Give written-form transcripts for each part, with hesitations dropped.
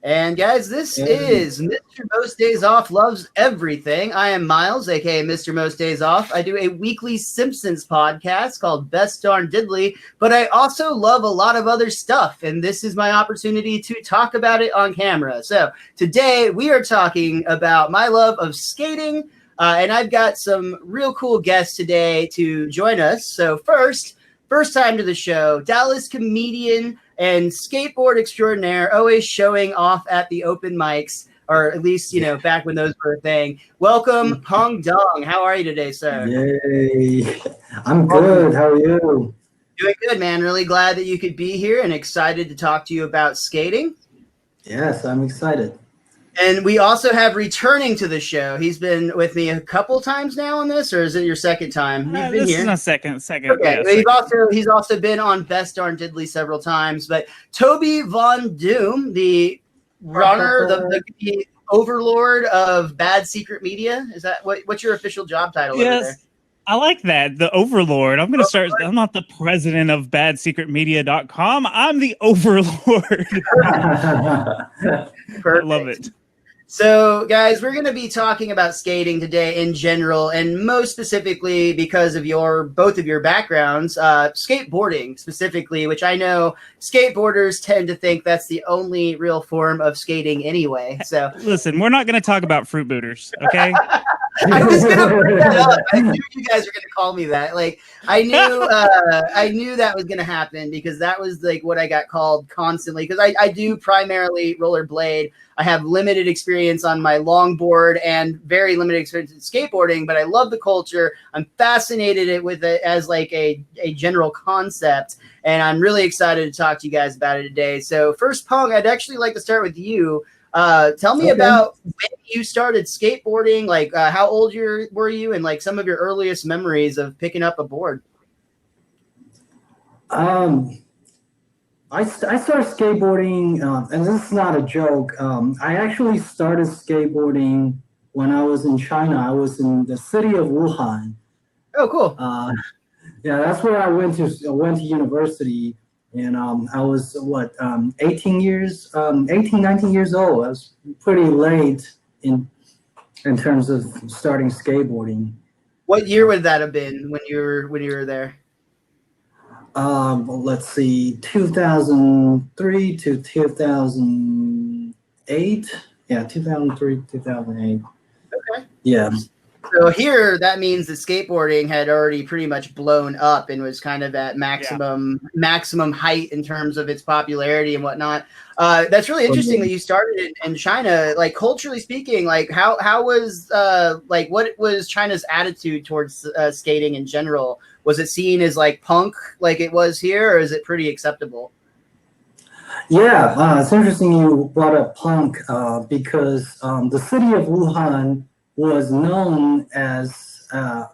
And guys, this is Mr. Most Days Off Loves Everything. I am Miles, aka Mr. Most Days Off. I do a weekly Simpsons podcast called Best Darn Diddly, but I also love a lot of other stuff, and this is my opportunity to talk about it on camera. So today we are talking about my love of skating, and I've got some real cool guests today to join us. So first time to the show, Dallas comedian and skateboard extraordinaire, always showing off at the open mics, or at least, back when those were a thing. Welcome, Peng Deng. How are you today, sir? Yay. I'm good. How are you? Doing good, man. Really glad that you could be here and excited to talk to you about skating. Yes, I'm excited. And we also have returning to the show. He's been with me a couple times now on this, or is it your second time? You've been this here. is my second. Okay, Yeah, he's also been on Best Darn Diddly several times. But Tovy VonDoom, the runner, the overlord of Bad Secret Media, is that what's your official job title over there? I like that. The overlord. I'm going to start. I'm not the president of badsecretmedia.com. I'm the overlord. I love it. So, guys, we're going to be talking about skating today in general, and most specifically because of both of your backgrounds, skateboarding specifically, which I know skateboarders tend to think that's the only real form of skating anyway. So, listen, we're not going to talk about fruit booters, okay? I was going to bring that up. I knew you guys were going to call me that. Like, I knew that was going to happen because that was like what I got called constantly. Because I do primarily rollerblade. I have limited experience on my longboard and very limited experience in skateboarding, but I love the culture. I'm fascinated with it as like a general concept, and I'm really excited to talk to you guys about it today. So first, Peng, I'd actually like to start with you. Tell me about when you started skateboarding, like how old were you, and like some of your earliest memories of picking up a board. I started skateboarding, and this is not a joke. I actually started skateboarding when I was in China. I was in the city of Wuhan. Oh, cool. Yeah, that's where I went to university. And I was, 19 years old. I was pretty late in terms of starting skateboarding. What year would that have been when you were there? Let's see, 2003 to 2008. Yeah, 2003, 2008. Okay. Yeah. So here, that means that skateboarding had already pretty much blown up and was kind of at maximum height in terms of its popularity and whatnot. That's really interesting that you started in China. Like culturally speaking, like how was what was China's attitude towards skating in general? Was it seen as like punk like it was here, or is it pretty acceptable? Yeah, it's interesting you brought up punk because the city of Wuhan was known as a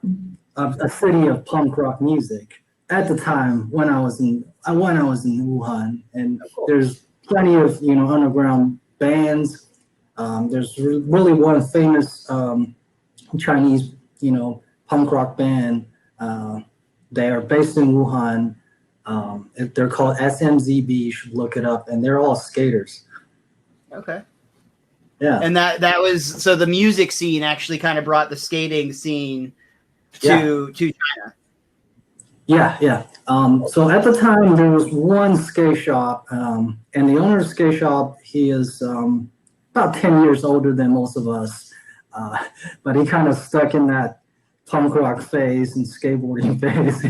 city of punk rock music at the time when I was in Wuhan, and there's plenty of underground bands. There's really one famous Chinese punk rock band. They are based in Wuhan. They're called SMZB. You should look it up, and they're all skaters. Okay. Yeah. And that was so the music scene actually kind of brought the skating scene to China. Yeah. So at the time there was one skate shop, and the owner of the skate shop, he is about 10 years older than most of us, but he kind of stuck in that punk rock phase and skateboarding phase.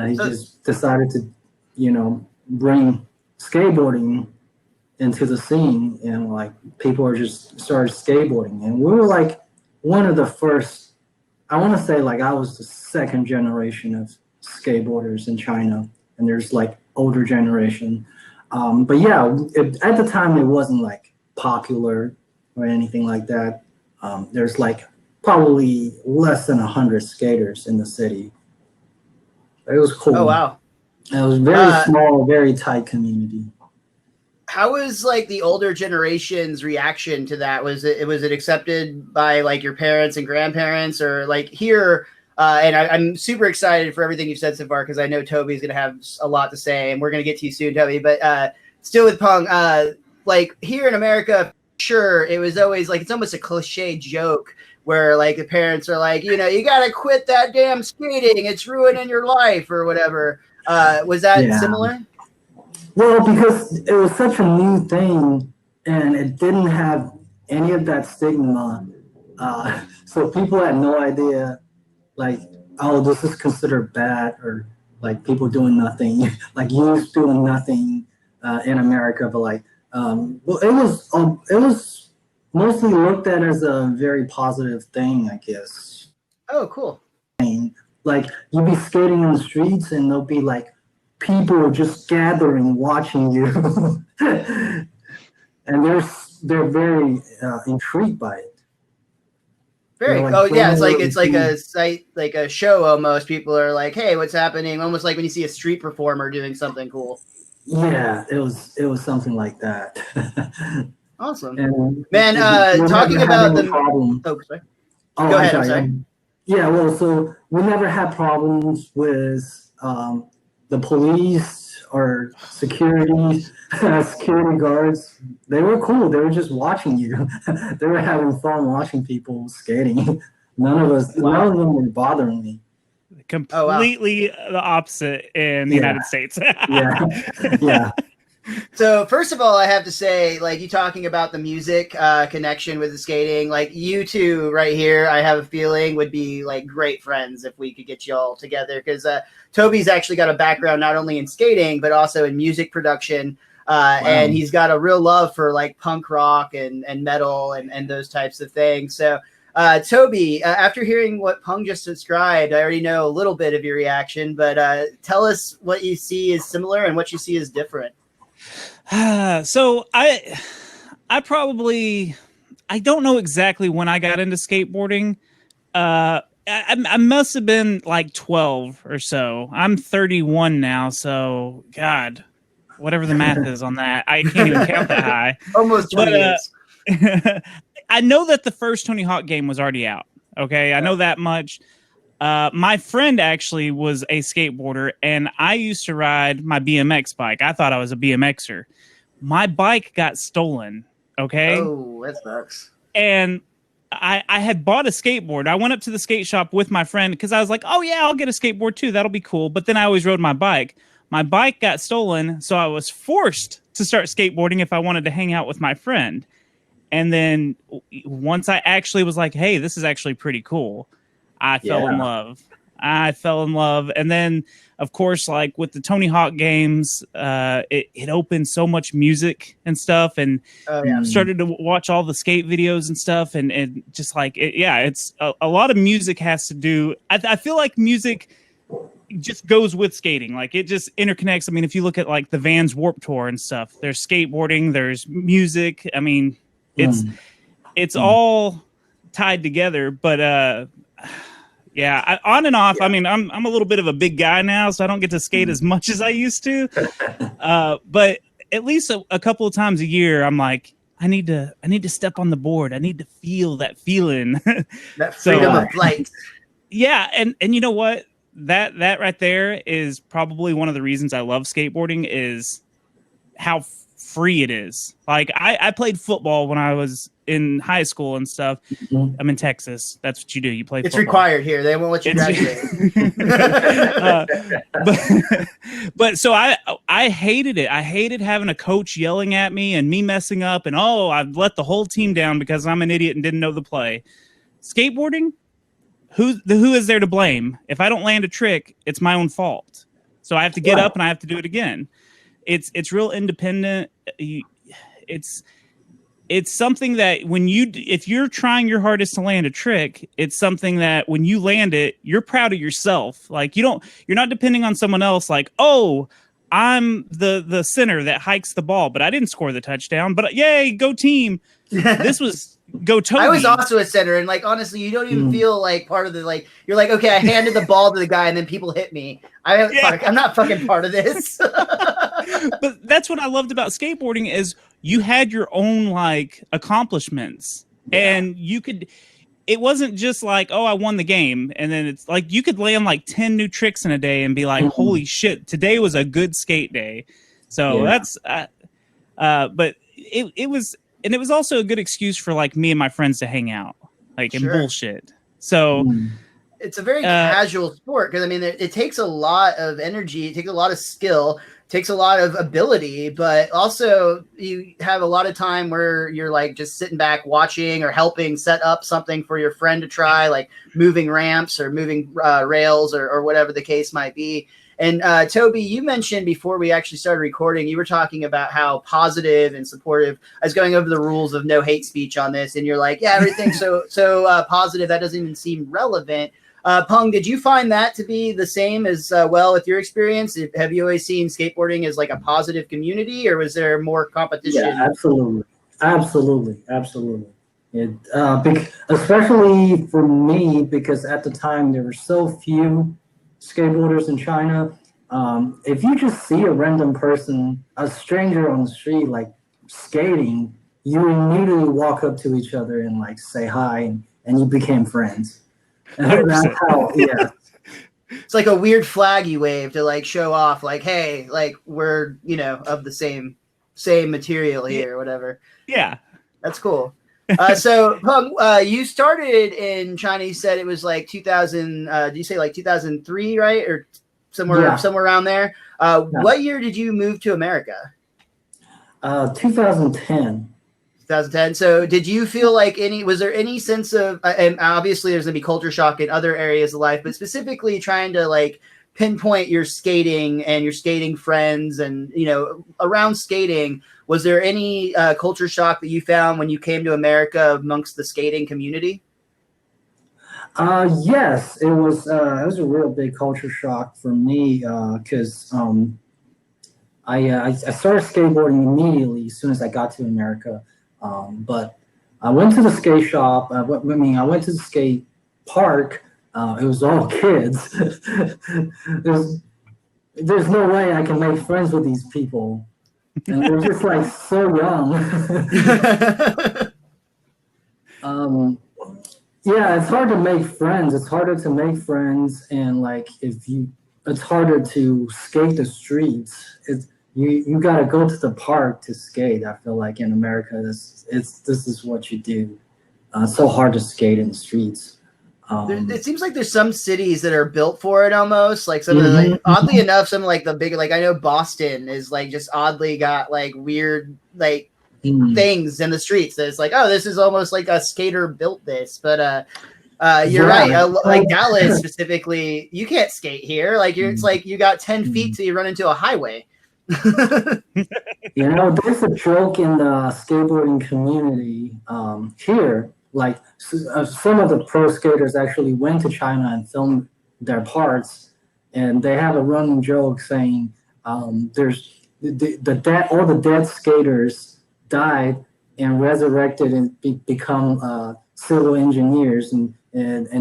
He just decided to, bring skateboarding into the scene, and like people are just started skateboarding, and we were like one of the first. I want to say like I was the second generation of skateboarders in China, and there's like older generation, but yeah, at the time it wasn't like popular or anything like that. There's like probably less than 100 skaters in the city. It was cool. Oh wow! It was very small, very tight community. How was like the older generation's reaction to that? Was it accepted by like your parents and grandparents, or like here? And I'm super excited for everything you've said so far because I know Toby's going to have a lot to say, and we're going to get to you soon, Toby. But still with Peng, like here in America, sure, it was always like, it's almost a cliche joke where like the parents are like, you know, you got to quit that damn skating. It's ruining your life or whatever. Was that similar? Well, because it was such a new thing and it didn't have any of that stigma. So people had no idea, like, oh, this is considered bad, or like people doing nothing, like youth doing nothing in America. But like, well, it was mostly looked at as a very positive thing, I guess. Oh, cool. Like you'd be skating in the streets and there'll be like people just gathering watching you, and they're very intrigued by it. Very. Like, yeah, it's like a site, like a show almost. People are like, "Hey, what's happening?" Almost like when you see a street performer doing something cool. Yeah, it was something like that. Awesome. And man, talking about the problem. Oh, sorry. Oh, Go ahead. I'm sorry. Yeah, well, so we never had problems with the police or security guards. They were cool. They were just watching you. They were having fun watching people skating. None of them were bothering me. Completely the opposite in the United States. Yeah. So first of all, I have to say, like, you talking about the music connection with the skating, like you two right here, I have a feeling would be like great friends if we could get you all together, because Toby's actually got a background not only in skating but also in music production, and he's got a real love for like punk rock and metal and those types of things. So Toby, after hearing what Peng just described, I already know a little bit of your reaction, but tell us what you see is similar and what you see is different. So I don't know exactly when I got into skateboarding. I must have been like 12 or so. I'm 31 now, so God, whatever the math is on that, I can't even count that high. Almost 20 years. I know that the first Tony Hawk game was already out. Okay, I know that much. My friend actually was a skateboarder, and I used to ride my BMX bike. I thought I was a BMXer. My bike got stolen. Okay. Oh, that sucks. And I had bought a skateboard. I went up to the skate shop with my friend because I was like, oh, yeah, I'll get a skateboard too. That'll be cool. But then I always rode my bike. My bike got stolen, so I was forced to start skateboarding if I wanted to hang out with my friend. And then once I actually was like, hey, this is actually pretty cool, I fell in love. And then, of course, like with the Tony Hawk games, it opened so much music and stuff, and started to watch all the skate videos and stuff, and just like it's a lot of music has to do. I feel like music just goes with skating, like it just interconnects. I mean, if you look at like the Vans Warped Tour and stuff, there's skateboarding, there's music. I mean, it's all tied together, but yeah, on and off. I mean, I'm a little bit of a big guy now, so I don't get to skate as much as I used to. But at least a couple of times a year, I'm like, I need to step on the board. I need to feel that feeling. That freedom of flight. Yeah, and you know what? That right there is probably one of the reasons I love skateboarding, is how free it is. Like I played football when I was in high school and stuff. I'm in Texas. That's what you do. You play it's football. Required here. They won't let you graduate. But so I hated it. I hated having a coach yelling at me and me messing up, and I've let the whole team down because I'm an idiot and didn't know the play. Skateboarding, who is there to blame? If I don't land a trick, it's my own fault. So I have to get up and I have to do it again. It's real independent. It's something that if you're trying your hardest to land a trick, it's something that when you land it, you're proud of yourself. Like you're not depending on someone else. Like, oh, I'm the center that hikes the ball, but I didn't score the touchdown. But yay, go team! This was go Tovy. I was also a center, and like honestly, you don't even feel like part of the like. You're like, okay, I handed the ball to the guy, and then people hit me. I'm not fucking part of this. But that's what I loved about skateboarding is you had your own like accomplishments, and it wasn't just like, oh, I won the game, and then it's like you could land like 10 new tricks in a day and be like, holy shit, today was a good skate day. So that's but it was, and it was also a good excuse for like me and my friends to hang out, like and bullshit. So it's a very casual sport because I mean it takes a lot of energy, it takes a lot of skill, it takes a lot of ability, but also you have a lot of time where you're like just sitting back watching or helping set up something for your friend to try, like moving ramps or moving rails or whatever the case might be. And Toby, you mentioned before we actually started recording, you were talking about how positive and supportive. I was going over the rules of no hate speech on this, and you're like, yeah, everything's so positive that doesn't even seem relevant. Peng, did you find that to be the same as well with your experience? Have you always seen skateboarding as like a positive community, or was there more competition? Yeah, absolutely. It, especially for me, because at the time there were so few skateboarders in China. If you just see a random person, a stranger on the street, like skating, you immediately walk up to each other and like say hi, and you became friends. And that's how, yeah. It's like a weird flag you wave to like show off, like, hey, like we're of the same material here or whatever. Yeah, that's cool. So Peng, you started in China. You said it was like 2000. Did you say like 2003, right, or somewhere around there? What year did you move to America? 2010. 2010. So did you feel like was there any sense of, and obviously there's gonna be culture shock in other areas of life, but specifically trying to like pinpoint your skating and your skating friends and around skating, was there any culture shock that you found when you came to America amongst the skating community? Yes, it was a real big culture shock for me because I started skateboarding immediately as soon as I got to America. But I went to the skate shop. I went to the skate park. It was all kids. There's no way I can make friends with these people, and they're just like so young. Yeah, it's hard to make friends. It's harder to make friends, and like it's harder to skate the streets. You got to go to the park to skate. I feel like in America, this is what you do. It's so hard to skate in the streets. It seems like there's some cities that are built for it almost. Like some of the, like, oddly enough, some like the big, like I know Boston is like just oddly got like weird like things in the streets. That it's like, oh, this is almost like a skater built this. But you're right. Like Dallas specifically, you can't skate here. Like it's like you got 10 feet till you run into a highway. There's a joke in the skateboarding community here. Like some of the pro skaters actually went to China and filmed their parts, and they have a running joke saying there's all the dead skaters died and resurrected and become civil engineers and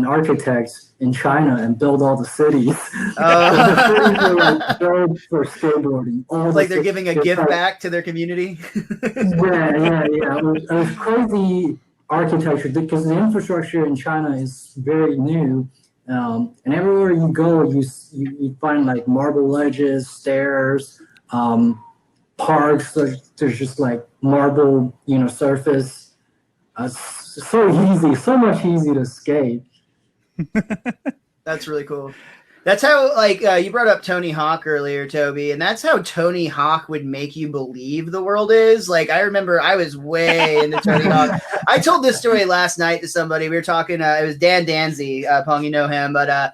architects in China and build all the cities. The cities are like built for skateboarding. Like they're giving a gift back to their community. Yeah. It was crazy architecture because the infrastructure in China is very new. And everywhere you go, you find like marble ledges, stairs, parks. There's just like marble, surface. So much easy to skate. That's really cool. That's how, like, you brought up Tony Hawk earlier, Toby, and that's how Tony Hawk would make you believe the world is. Like, I remember I was way into Tony Hawk. I told this story last night to somebody. We were talking, it was Dan Danzy, Peng, you know him, but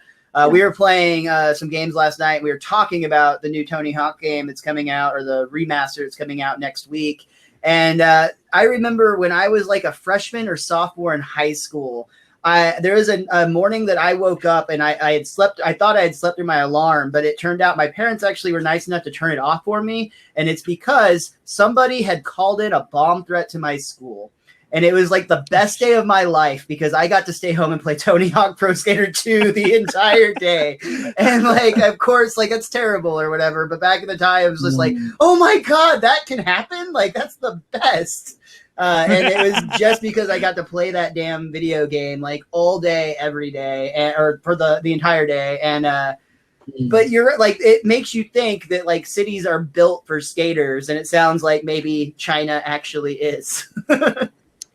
we were playing some games last night. We were talking about the new Tony Hawk game that's coming out, or the remaster that's coming out next week. And I remember when I was like a freshman or sophomore in high school, there was a morning that I woke up and I had slept. I thought I had slept through my alarm, but it turned out my parents actually were nice enough to turn it off for me. And it's because somebody had called in a bomb threat to my school. And it was like the best day of my life because I got to stay home and play Tony Hawk Pro Skater 2 the entire day. And like, of course, like it's terrible or whatever. But back in the time, it was just like, oh my God, that can happen. Like, that's the best. And it was just because I got to play that damn video game like all day, every day, or for the entire day. And But you're like, it makes you think that like cities are built for skaters, and it sounds like maybe China actually is.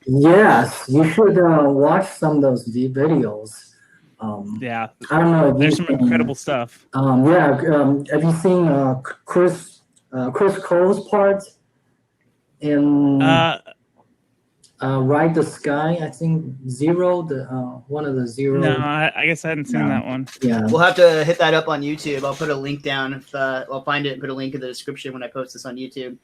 Yes, you should watch some of those videos. Yeah, I don't know. If there's you some incredible stuff. have you seen Chris Cole's part in Ride the Sky? I think Zero, the one of the Zero. No, I guess I hadn't seen that one. Yeah, We'll have to hit that up on YouTube. I'll put a link down if I'll find it and put a link in the description when I post this on YouTube.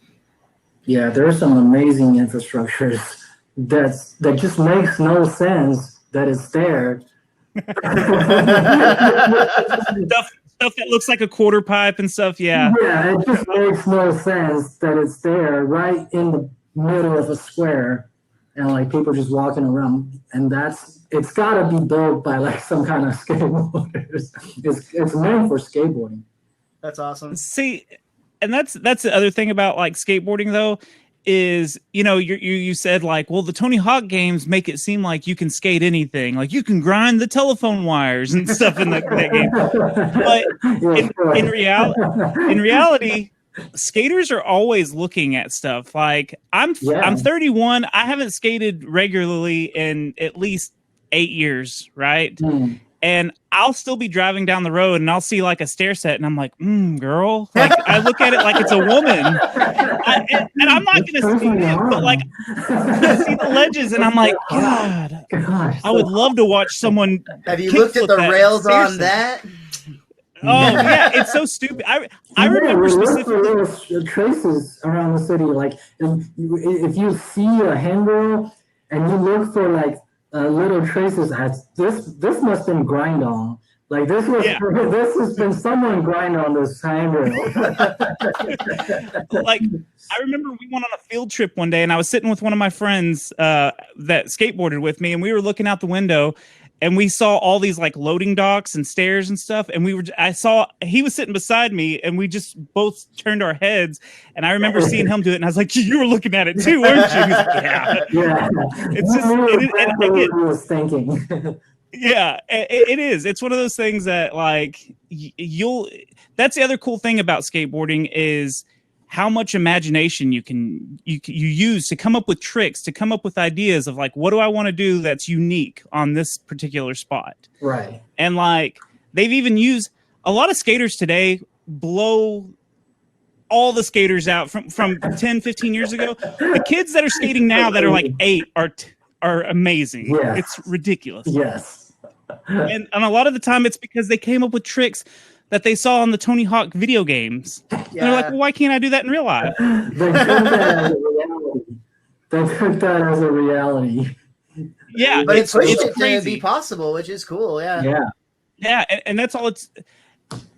yeah. There are some amazing infrastructures that just makes no sense that it's there. Stuff that looks like a quarter pipe and stuff. Yeah. Yeah, it just makes no sense that it's there right in the middle of a square, and like people just walking around, and it's got to be built by like some kind of skateboarders. It's meant for skateboarding. That's awesome. See, and that's the other thing about like skateboarding though, is you said like, well, the Tony Hawk games make it seem like you can skate anything, like you can grind the telephone wires and stuff in that game. But in reality, skaters are always looking at stuff. Like I'm 31. I haven't skated regularly in at least 8 years, right? And I'll still be driving down the road and I'll see like a stair set and I'm like, girl. Like I look at it like it's a woman. And I'm not going to see it, but like I see the ledges and I'm like, God, I would love to watch someone. Have you looked at the rails on that? Oh yeah, it's so stupid. I remember specifically traces around the city. Like if you see a handrail and you look for like little traces, this must have been grind on. Like this has been someone grind on this handrail. Like I remember we went on a field trip one day and I was sitting with one of my friends that skateboarded with me, and we were looking out the window and we saw all these like loading docks and stairs and stuff. And he was sitting beside me and we just both turned our heads. And I remember seeing him do it. And I was like, you were looking at it too, weren't you? He was like, yeah. It's just, I was thinking. Yeah, it is. It's one of those things that like that's the other cool thing about skateboarding is how much imagination you use to come up with tricks, to come up with ideas of like, what do I want to do that's unique on this particular spot? Right. And like they've even used a lot of skaters today blow all the skaters out from 10, 15 years ago. The kids that are skating now that are like 8 are amazing. Yes. It's ridiculous. Yes. And a lot of the time it's because they came up with tricks that they saw on the Tony Hawk video games. Yeah. They're like, well, why can't I do that in real life? They took that as a reality. Yeah. But it's crazy to be possible, which is cool. Yeah. Yeah. Yeah. And that's all it's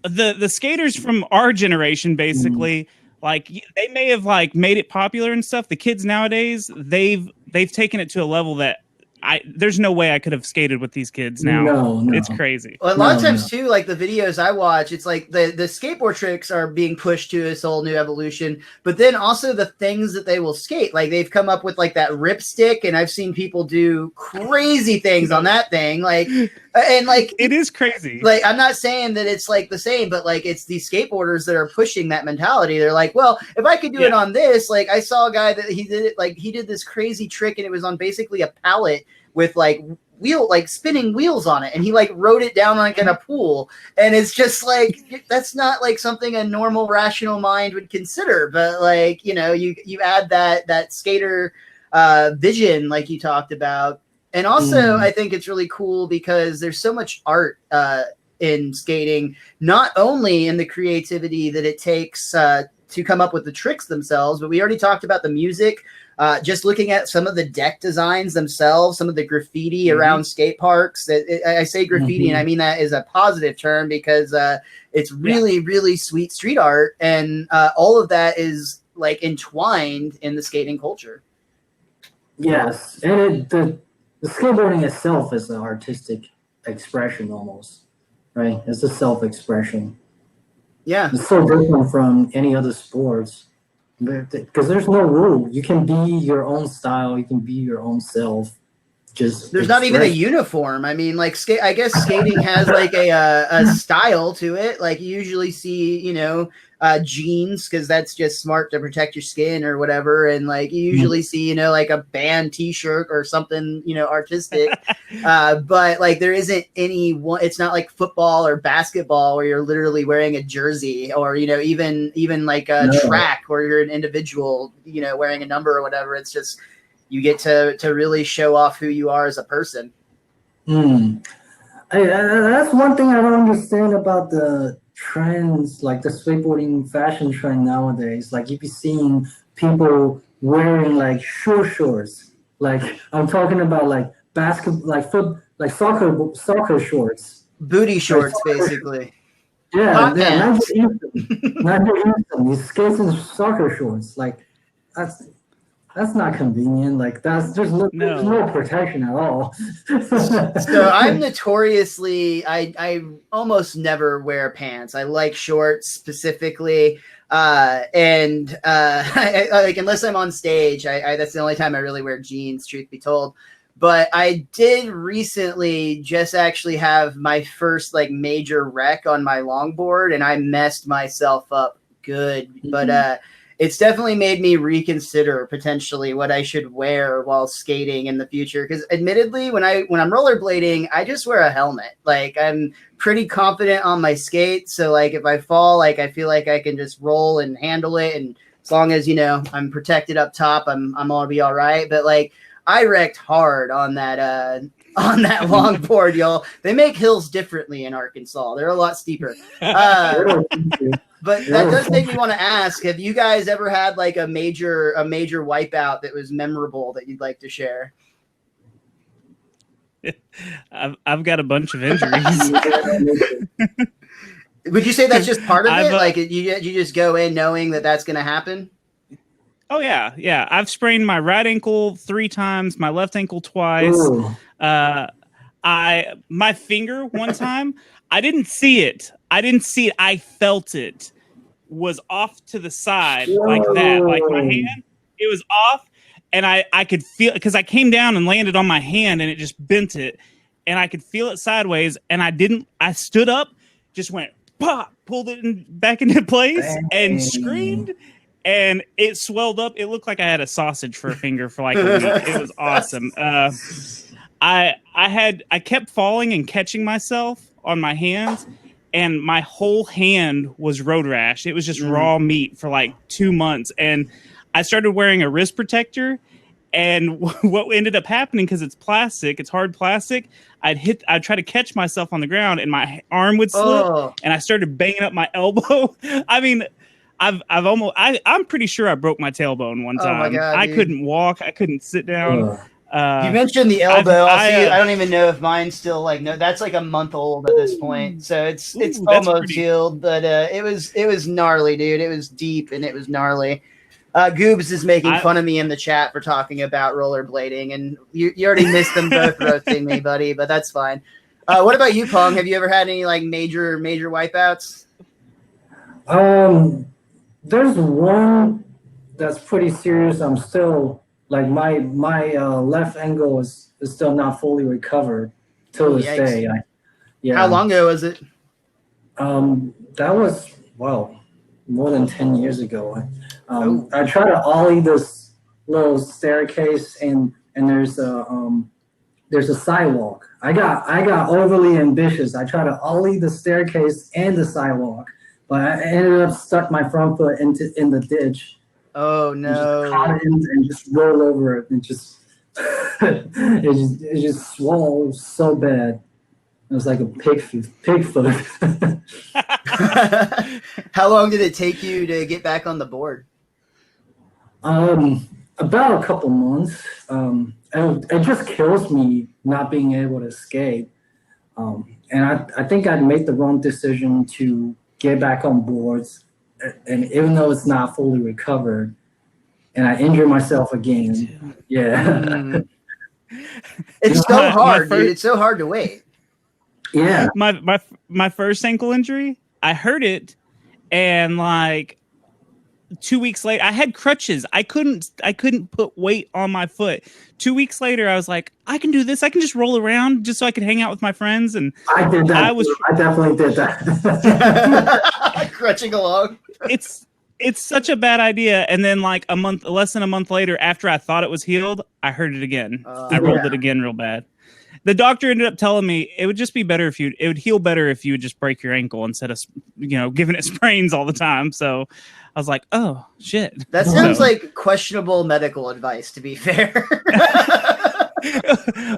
the skaters from our generation, basically, like they may have like made it popular and stuff. The kids nowadays, they've taken it to a level that there's no way I could have skated with these kids now. No. It's crazy. Well, a lot of times too, like the videos I watch, it's like the skateboard tricks are being pushed to this whole new evolution, but then also the things that they will skate. Like they've come up with like that ripstick, and I've seen people do crazy things on that thing. Like, and like it is crazy. Like I'm not saying that it's like the same, but like it's these skateboarders that are pushing that mentality. They're like, well, if I could do it on this, like I saw a guy that he did it, like he did this crazy trick, and it was on basically a pallet with like spinning wheels on it, and he like rode it down like in a pool, and it's just like that's not like something a normal rational mind would consider, but like you add that skater vision like you talked about. And also I think it's really cool because there's so much art in skating, not only in the creativity that it takes to come up with the tricks themselves, but we already talked about the music. Just looking at some of the deck designs themselves, some of the graffiti around skate parks. I say graffiti, and I mean that is a positive term because it's really, really sweet street art, and all of that is like entwined in the skating culture. Yes, and the skateboarding itself is an artistic expression almost, right? It's a self-expression. Yeah, it's so different from any other sports. Because there's no rule. You can be your own style. You can be your own self. There's not even a uniform. I mean, like I guess skating has like a style to it. Like you usually see, jeans because that's just smart to protect your skin or whatever. And like you usually see, like a band T-shirt or something, artistic. But like there isn't any one. It's not like football or basketball where you're literally wearing a jersey, or even like a track where you're an individual, wearing a number or whatever. It's just you get to really show off who you are as a person. That's one thing I don't understand about the trends, like the skateboarding fashion trend nowadays. Like you'd be seeing people wearing like shorts. Like I'm talking about like soccer shorts. Booty shorts, basically. Yeah, not these skates and soccer shorts. Like that's not convenient. Like there's no protection at all. So I'm notoriously, I almost never wear pants. I like shorts specifically. And like unless I'm on stage, I that's the only time I really wear jeans, truth be told. But I did recently just actually have my first like major wreck on my longboard, and I messed myself up good. But it's definitely made me reconsider potentially what I should wear while skating in the future. Because admittedly, when I'm rollerblading, I just wear a helmet. Like I'm pretty confident on my skates, so like if I fall, like I feel like I can just roll and handle it, and as long as I'm protected up top, I'm gonna be all right. But like I wrecked hard on that longboard, y'all. They make hills differently in Arkansas. They're a lot steeper. But that does make me want to ask, have you guys ever had like a major wipeout that was memorable that you'd like to share? I've got a bunch of injuries. Would you say that's just part of it? Like you just go in knowing that that's going to happen? Oh yeah. I've sprained my right ankle 3 times, my left ankle twice. Ooh. My finger one time, I didn't see it. I felt it was off to the side like that. Like my hand, it was off, and I could feel, because I came down and landed on my hand and it just bent it, and I could feel it sideways, and I stood up, just went pop, pulled it back into place and screamed, and it swelled up. It looked like I had a sausage for a finger for like a week. It was awesome. I kept falling and catching myself on my hands, and my whole hand was road rash. It was just raw meat for like 2 months. And I started wearing a wrist protector, and what ended up happening, because it's plastic, it's hard plastic, I'd try to catch myself on the ground and my arm would slip, and I started banging up my elbow. I mean, I'm pretty sure I broke my tailbone one time. Oh my God, I dude. Couldn't walk. I couldn't sit down. You mentioned the elbow. I don't even know if mine's still like, no, that's like a month old at this point. So it's almost healed, but it was gnarly, dude. It was deep and it was gnarly. Goobs is making fun of me in the chat for talking about rollerblading, and you already missed them both roasting me, buddy, but that's fine. What about you, Peng? Have you ever had any like major wipeouts? There's one that's pretty serious. I'm still like my left ankle is still not fully recovered till this day. How long ago was it? That was more than 10 years ago. I tried to ollie this little staircase, and there's a sidewalk. I got overly ambitious. I tried to ollie the staircase and the sidewalk, but I ended up stuck my front foot in the ditch. Oh no! Just caught it and just rolled over it, and just it just swelled so bad. It was like a pig foot. How long did it take you to get back on the board? About a couple months. It just kills me not being able to skate. And I think I made the wrong decision to get back on boards. And even though it's not fully recovered, and I injured myself again. Yeah. It's so hard, dude. It's so hard to wait. Yeah. My first ankle injury, I hurt it, and like 2 weeks later, I had crutches. I couldn't put weight on my foot. 2 weeks later, I was like, I can do this. I can just roll around just so I could hang out with my friends. And I did that. I definitely did that. Crutching along. It's such a bad idea. And then like less than a month later, after I thought it was healed, I hurt it again. I rolled it again real bad. The doctor ended up telling me it would just be better it would heal better if you would just break your ankle instead of, giving it sprains all the time. So I was like, oh shit. That sounds like questionable medical advice, to be fair.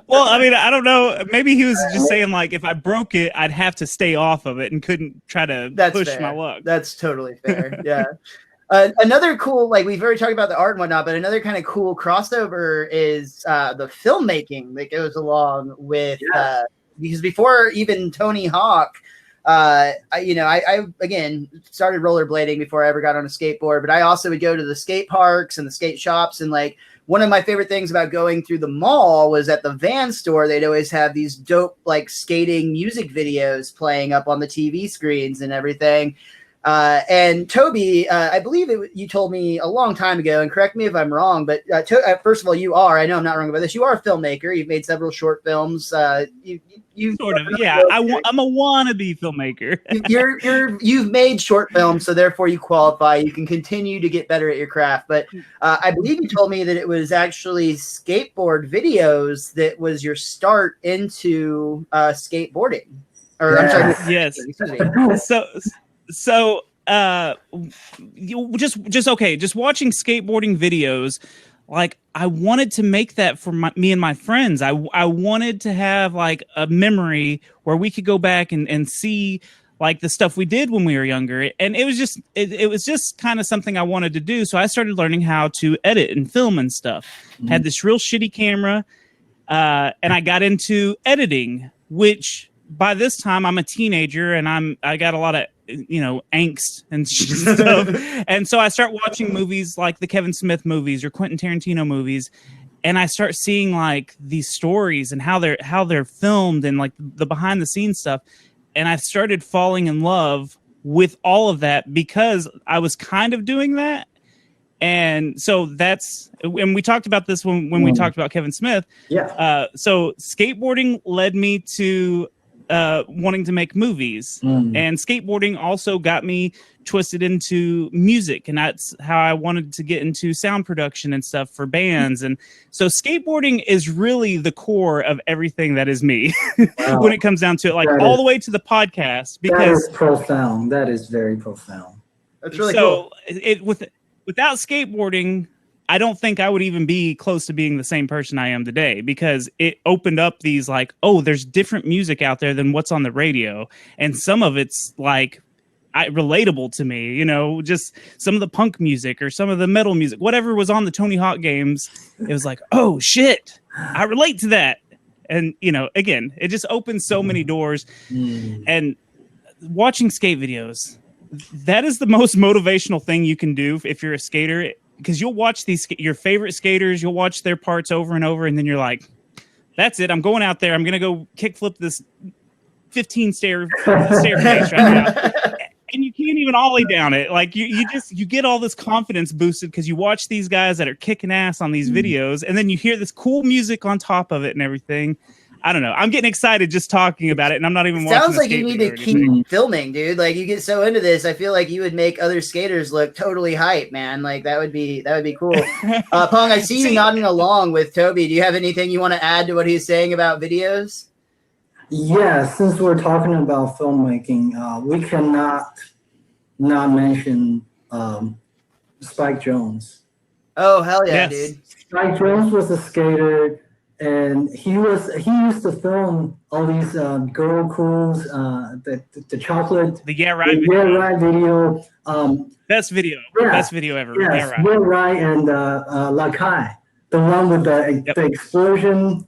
Well, I mean, I don't know. Maybe he was just saying like, if I broke it, I'd have to stay off of it and couldn't try to push fair. my luck. That's totally fair. Yeah. Another cool, like we've already talked about the art and whatnot, but another kind of cool crossover is the filmmaking that goes along with, because before even Tony Hawk, I again started rollerblading before I ever got on a skateboard, but I also would go to the skate parks and the skate shops. And like one of my favorite things about going through the mall was at the van store, they'd always have these dope like skating music videos playing up on the TV screens and everything. And Tovy, I believe you told me a long time ago, and correct me if I'm wrong, but first of all, I know I'm not wrong about this. You are a filmmaker. You've made several short films. You sort of, yeah. I'm a wannabe filmmaker. You've made short films, so therefore you qualify. You can continue to get better at your craft. But I believe you told me that it was actually skateboard videos that was your start into skateboarding. Or I'm sorry. Yes. So you just watching skateboarding videos, like I wanted to make that for me and my friends. I wanted to have like a memory where we could go back and see like the stuff we did when we were younger. And it was just kind of something I wanted to do. So I started learning how to edit and film and stuff. Had this real shitty camera, and I got into editing, which by this time I'm a teenager and I got a lot of angst and stuff. And so I start watching movies like the Kevin Smith movies or Quentin Tarantino movies, and I start seeing like these stories and how they're filmed and like the behind the scenes stuff. And I started falling in love with all of that because I was kind of doing that. And so and we talked about this when we talked about Kevin Smith. Yeah. So skateboarding led me to wanting to make movies, and skateboarding also got me twisted into music, and that's how I wanted to get into sound production and stuff for bands. And so skateboarding is really the core of everything that is me. Wow. When it comes down to it, like all the way to the podcast, because that is profound. That is very profound. That's really cool. Without skateboarding, I don't think I would even be close to being the same person I am today, because it opened up these like, oh, there's different music out there than what's on the radio. And some of it's like relatable to me, just some of the punk music or some of the metal music, whatever was on the Tony Hawk games. It was like, oh shit, I relate to that. And, again, it just opens so many doors. And watching skate videos, that is the most motivational thing you can do if you're a skater. Because you'll watch your favorite skaters, you'll watch their parts over and over, and then you're like, that's it. I'm going out there. I'm going to go kickflip this 15 staircase right now. And you can't even ollie down it. Like you get all this confidence boosted because you watch these guys that are kicking ass on these videos, and then you hear this cool music on top of it and everything. I don't know. I'm getting excited just talking about it, and I'm not even watching. Sounds like you need to keep filming, dude. Like you get so into this, I feel like you would make other skaters look totally hype, man. Like that would be cool. Peng, I see you nodding along with Tovy. Do you have anything you want to add to what he's saying about videos? Yeah, since we're talking about filmmaking, we cannot not mention Spike Jonze. Oh hell yeah, yes. dude! Spike Jonze was a skater. And he used to film all these girl crews, the chocolate, the Yeah Right video. Best video ever. Yes, Yeah Right and La Kai, the one with the explosion.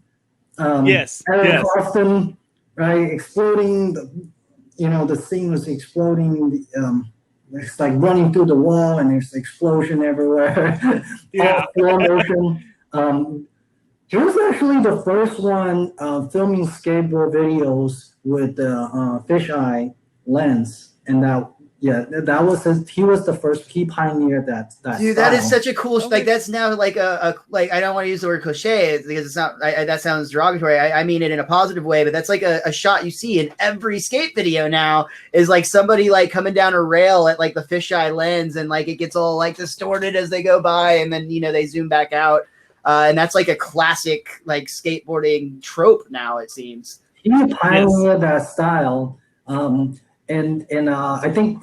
Eric Austin, right? Exploding. The scene was exploding. It's like running through the wall, and there's explosion everywhere. Yeah, slow motion. He was actually the first one filming skateboard videos with the fisheye lens, and that Yeah, that was he was the first. He pioneered that. Dude, style. that is such a cool. Like that's now like a like I don't want to use the word cliche because it's not. That sounds derogatory. I mean it in a positive way, but that's like a shot you see in every skate video now. Is like somebody like coming down a rail at like the fisheye lens, and like it gets all like distorted as they go by, and then they zoom back out, and that's like a classic like skateboarding trope now. It seems he pioneered that style, and I think.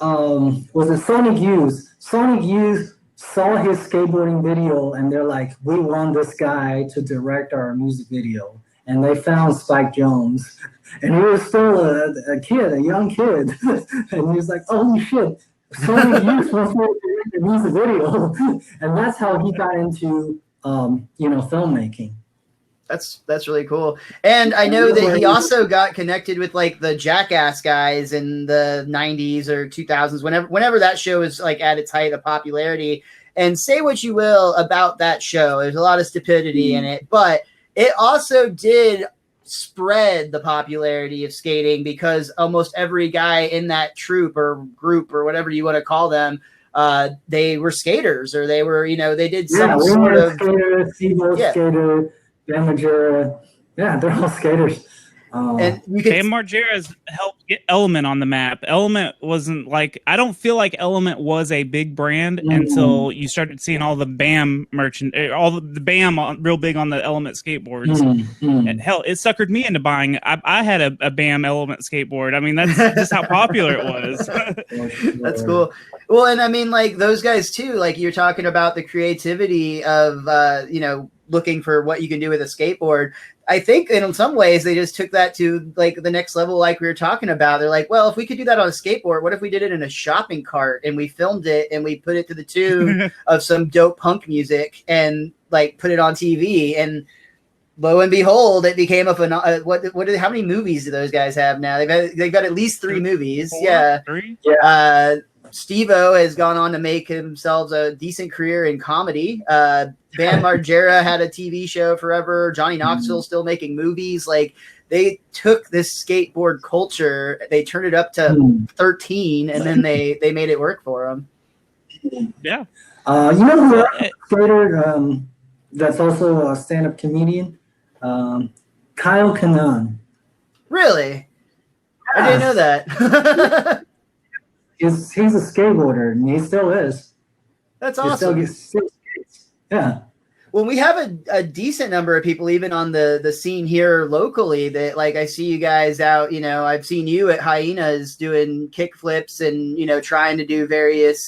Was it Sonic Youth? Sonic Youth saw his skateboarding video and they're like, we want this guy to direct our music video. And they found Spike Jones. And he was still a kid, a young kid. And he was like, holy shit, Sonic Youth wants me to direct the music video. And that's how he got into, filmmaking. That's really cool. And I know that he also got connected with like the Jackass guys in the 90s or 2000s, whenever that show is like at its height of popularity. And say what you will about that show, there's a lot of stupidity in it, but it also did spread the popularity of skating because almost every guy in that troupe or group or whatever you want to call them, they were skaters or they were, they did some sort of skater. Damager, they're all skaters. And Bam Margera's helped get Element on the map. Element wasn't like, I don't feel like Element was a big brand until you started seeing all the Bam merchant, all the Bam real big on the Element skateboards. And hell, it suckered me into buying. I had a Bam Element skateboard. I mean, that's just how popular it was. That's cool. Well, and I mean, like those guys too, like you're talking about the creativity of, looking for what you can do with a skateboard. I think in some ways they just took that to like the next level, like we were talking about. They're like, well, if we could do that on a skateboard, what if we did it in a shopping cart and we filmed it and we put it to the tune of some dope punk music and like put it on TV? And lo and behold, it became a how many movies do those guys have now? They've got at least 3 movies. 3? Yeah. Steve-O has gone on to make himself a decent career in comedy. Bam Margera had a TV show forever. Johnny Knoxville's still making movies. Like they took this skateboard culture, they turned it up to 13, and then they made it work for them. Yeah. Who skater that's also a stand-up comedian? Kyle Kanan. Really? I didn't know that. He's a skateboarder, and he still is. That's awesome. He still skates. Yeah. Well, we have a decent number of people even on the scene here locally that like I see you guys out, I've seen you at Hyenas doing kick flips and, trying to do various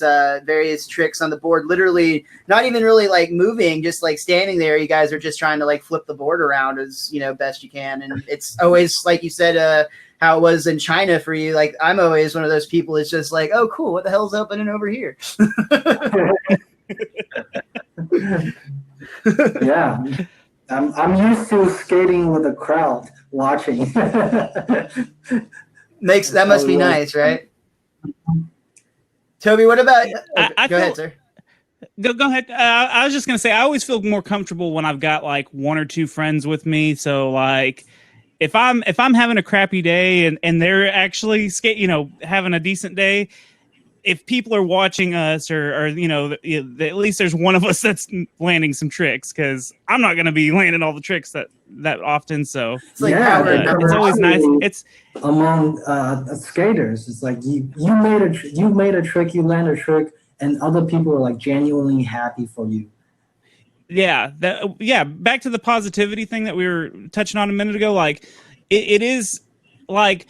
tricks on the board, literally not even really like moving, just like standing there. You guys are just trying to like flip the board around as, best you can. And it's always, like you said, how it was in China for you. Like I'm always one of those people. It's just like, oh, cool. What the hell's opening over here? Yeah, I'm used to skating with a crowd watching. That must be nice, right? Toby, what about? Go ahead, sir. Go ahead. I was just gonna say I always feel more comfortable when I've got like 1 or 2 friends with me. So like. If I'm having a crappy day and they're actually having a decent day, if people are watching us or at least there's one of us that's landing some tricks because I'm not going to be landing all the tricks that often. So it's like it's always nice. It's among skaters. It's like you made a trick, you land a trick, and other people are like genuinely happy for you. Yeah, back to the positivity thing that we were touching on a minute ago. Like, it is like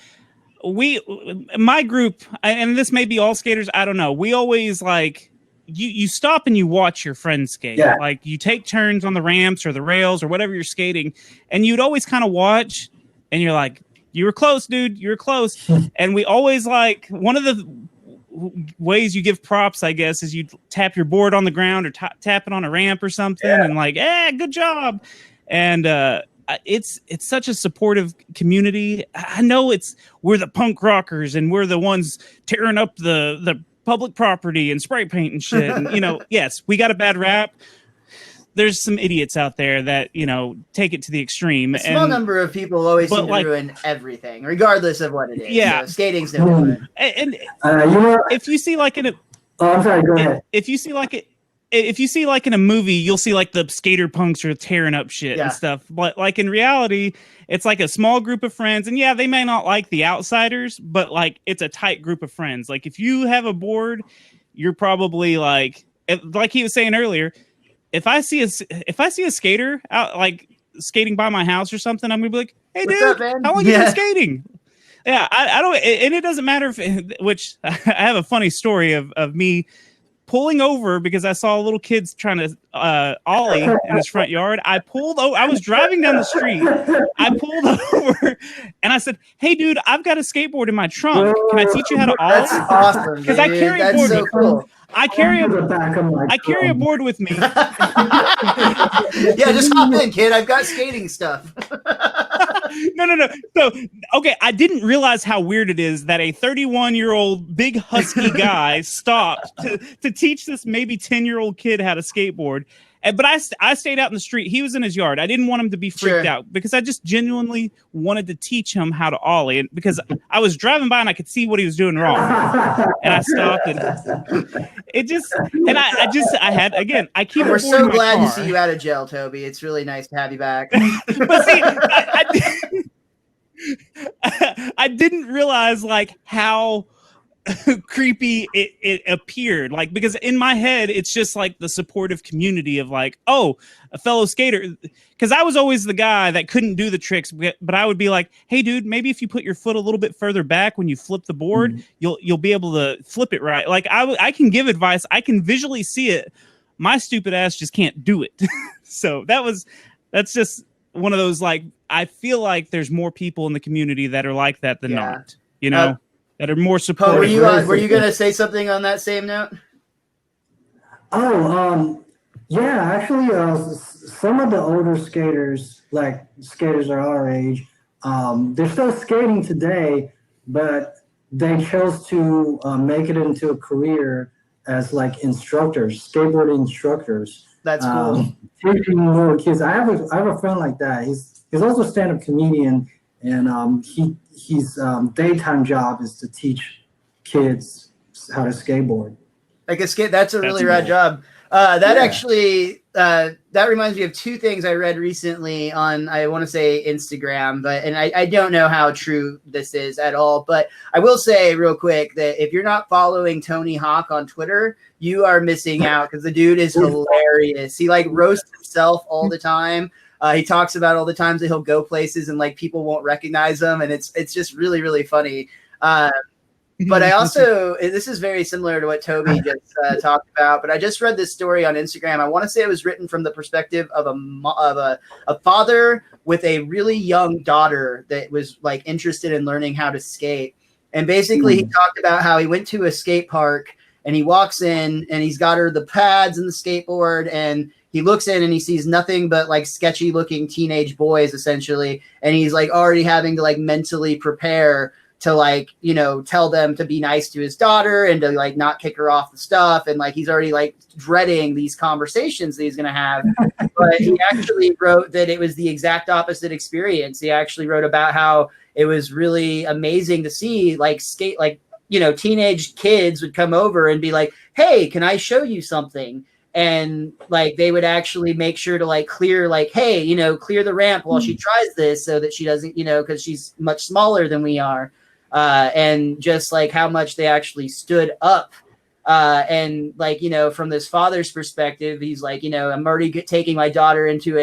my group, and this may be all skaters. I don't know. We always like you stop and you watch your friends skate. Yeah. Like you take turns on the ramps or the rails or whatever you're skating, and you'd always kind of watch, and you're like, "You were close, dude. You were close." And we always like one of the ways you give props, I guess, is you tap your board on the ground or tap it on a ramp or something, and like, good job. And it's such a supportive community. I know we're the punk rockers and we're the ones tearing up the public property and spray paint and shit. And yes, we got a bad rap. there's some idiots out there that, you know, take it to the extreme. A small number of people always seem to like, ruin everything, regardless of what it is. Yeah. So skating's no different. And you know, if you see like in a, oh, I'm sorry, go ahead. if you see like in a movie, you'll see like the skater punks are tearing up shit and stuff. But like in reality, it's like a small group of friends, and yeah, they may not like the outsiders, but like it's a tight group of friends. Like if you have a board, you're probably like he was saying earlier, if I see a skater out like skating by my house or something, I'm gonna be like, hey, What's dude, up, man? how long you been skating? Yeah, I don't, and it doesn't matter which I have a funny story of me pulling over because I saw little kids trying to ollie in his front yard. I pulled over. I was driving down the street. I pulled over and I said, hey, dude, I've got a skateboard in my trunk. Can I teach you how to ollie? That's awesome. Because I carry a board. So cool. I carry a board with me. Yeah, just hop in, kid. I've got skating stuff. No. So, okay, I didn't realize how weird it is that a 31-year-old big husky guy stopped to teach this maybe 10-year-old kid how to skateboard. But I stayed out in the street. He was in his yard. I didn't want him to be freaked out because I just genuinely wanted to teach him how to ollie. And because I was driving by and I could see what he was doing wrong. And I stopped and I keep. We're so glad to see you out of jail, Toby. It's really nice to have you back. But see, I didn't realize like how creepy it appeared, like, because in my head it's just like the supportive community of like, oh, a fellow skater, because I was always the guy that couldn't do the tricks, but I would be like, hey dude, maybe if you put your foot a little bit further back when you flip the board, you'll be able to flip it right. Like I can give advice, I can visually see it, my stupid ass just can't do it. So that's just one of those, like, I feel like there's more people in the community that are like that than not, you know, that are more supportive. Were you going to say something on that same note? Yeah, actually, some of the older skaters, like skaters are our age, they're still skating today, but they chose to make it into a career as like instructors, skateboarding instructors. That's cool. Teaching little kids. I have a friend like that. He's also a stand-up comedian, and his daytime job is to teach kids how to skateboard. Like that's a really rad job. Actually, that reminds me of two things I read recently on, I want to say Instagram, and I don't know how true this is at all, but I will say real quick that if you're not following Tony Hawk on Twitter, you are missing out, because the dude is hilarious. He like roasts himself all the time. He talks about all the times that he'll go places and like people won't recognize him, and it's just really, really funny. But I also, this is very similar to what Toby just talked about, but I just read this story on Instagram. I want to say it was written from the perspective of a father with a really young daughter that was like interested in learning how to skate. And basically he talked about how he went to a skate park and he walks in and he's got her the pads and the skateboard, and he looks in and he sees nothing but like sketchy looking teenage boys essentially. And he's like already having to like mentally prepare to like, you know, tell them to be nice to his daughter and to like not kick her off the stuff. And like, he's already like dreading these conversations that he's going to have. But he actually wrote that it was the exact opposite experience. He actually wrote about how it was really amazing to see like teenage kids would come over and be like, hey, can I show you something? And like, they would actually make sure to like clear, like, hey, you know, clear the ramp while she tries this so that she doesn't, you know, because she's much smaller than we are. And just like how much they actually stood up. And like, you know, from this father's perspective, he's like, you know, I'm already taking my daughter into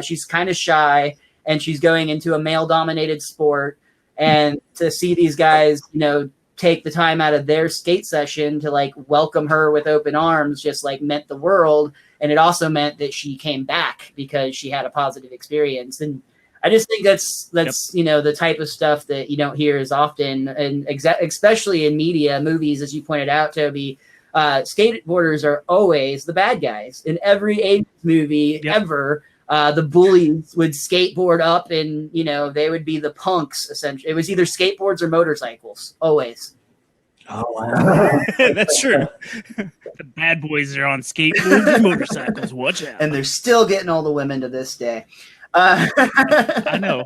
she's kind of shy and she's going into a male dominated sport. And to see these guys, you know, take the time out of their skate session to like welcome her with open arms just like meant the world. And it also meant that she came back because she had a positive experience. And I just think that's you know, the type of stuff that you don't hear as often, and especially in media, movies, as you pointed out, Toby. Skateboarders are always the bad guys in every 80s movie ever. The bullies would skateboard up, and you know, they would be the punks. Essentially, it was either skateboards or motorcycles, always. Oh, wow. That's true. The bad boys are on skateboards and motorcycles. Watch out. And they're still getting all the women to this day. I know.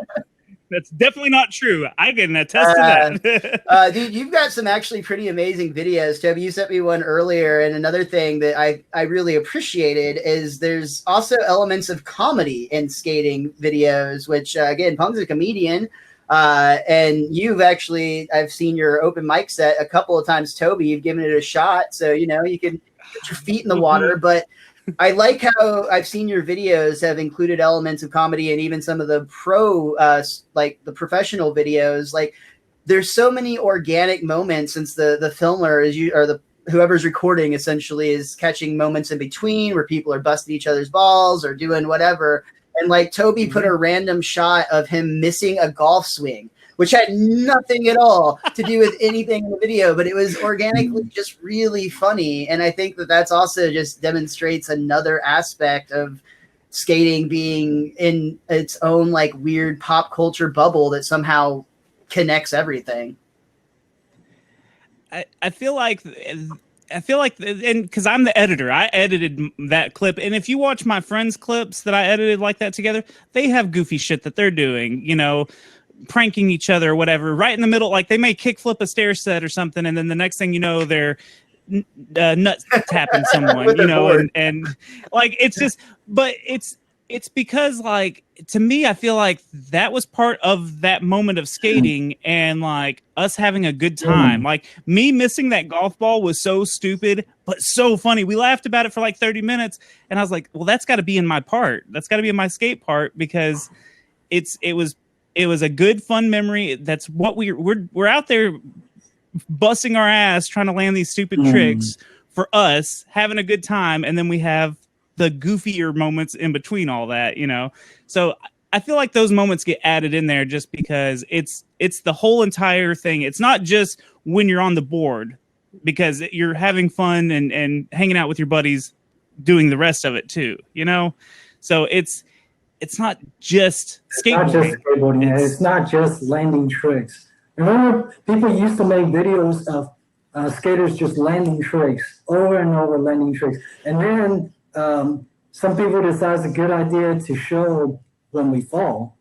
That's definitely not true. I can attest to that. Dude, you've got some actually pretty amazing videos. Toby, you sent me one earlier. And another thing that I really appreciated is there's also elements of comedy in skating videos, which, again, Peng's a comedian. And you've actually, I've seen your open mic set a couple of times, Toby. You've given it a shot. So, you know, you can put your feet in the water. But I like how I've seen your videos have included elements of comedy, and even some of the like the professional videos. Like, there's so many organic moments, since the filmer is whoever's recording essentially is catching moments in between where people are busting each other's balls or doing whatever. And like Toby put a random shot of him missing a golf swing, which had nothing at all to do with anything in the video, but it was organically just really funny. And I think that that's also just demonstrates another aspect of skating being in its own like weird pop culture bubble that somehow connects everything. I feel like, and because I'm the editor, I edited that clip. And if you watch my friends' clips that I edited like that together, they have goofy shit that they're doing, you know, pranking each other or whatever, right in the middle. Like, they may kickflip a stair set or something, and then the next thing you know, they're nut tapping someone, you know, and like, it's just, but it's because, like, to me, I feel like that was part of that moment of skating and like us having a good time. Like, me missing that golf ball was so stupid, but so funny. We laughed about it for like 30 minutes. And I was like, well, that's got to be in my part. That's got to be in my skate part, because it was a good, fun memory. That's what we're out there busting our ass trying to land these stupid tricks for us, having a good time. And then we have the goofier moments in between all that, you know? So I feel like those moments get added in there just because it's the whole entire thing. It's not just when you're on the board, because you're having fun and hanging out with your buddies doing the rest of it too, you know? So it's not just skateboarding. It's not just landing tricks. Remember, people used to make videos of skaters just landing tricks over and over, landing tricks. And then some people decide it's a good idea to show when we fall,